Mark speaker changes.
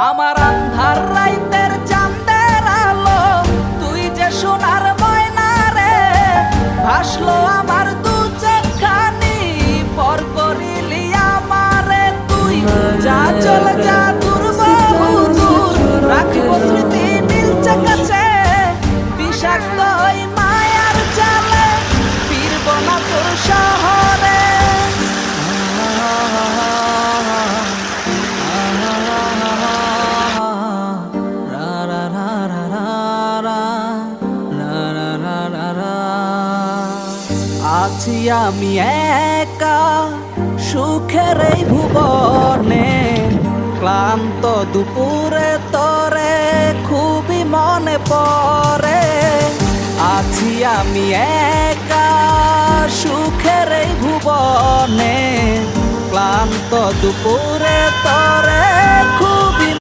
Speaker 1: আমার আন্ধার রাইতের চাঁদের আলো, তুই যে সোনার ময়না রে, ভাসলো আমার দু চোখখানি, পর করিলি আমারে তুই। যা চলে যা দূর বহু দূর, রাখিব স্মৃতি নীলচে কাছে, বিষাক্ত ওই মায়ার জালে ফিরব না তোর শহরে। আছি আমি একা সুখের এই ভুবনে, ক্লান্ত দুপুরে তরে খুবই মনে পড়ে। আছি আমি একা সুখের এই ভুবনে, ক্লান্ত দুপুরে তরে খুবই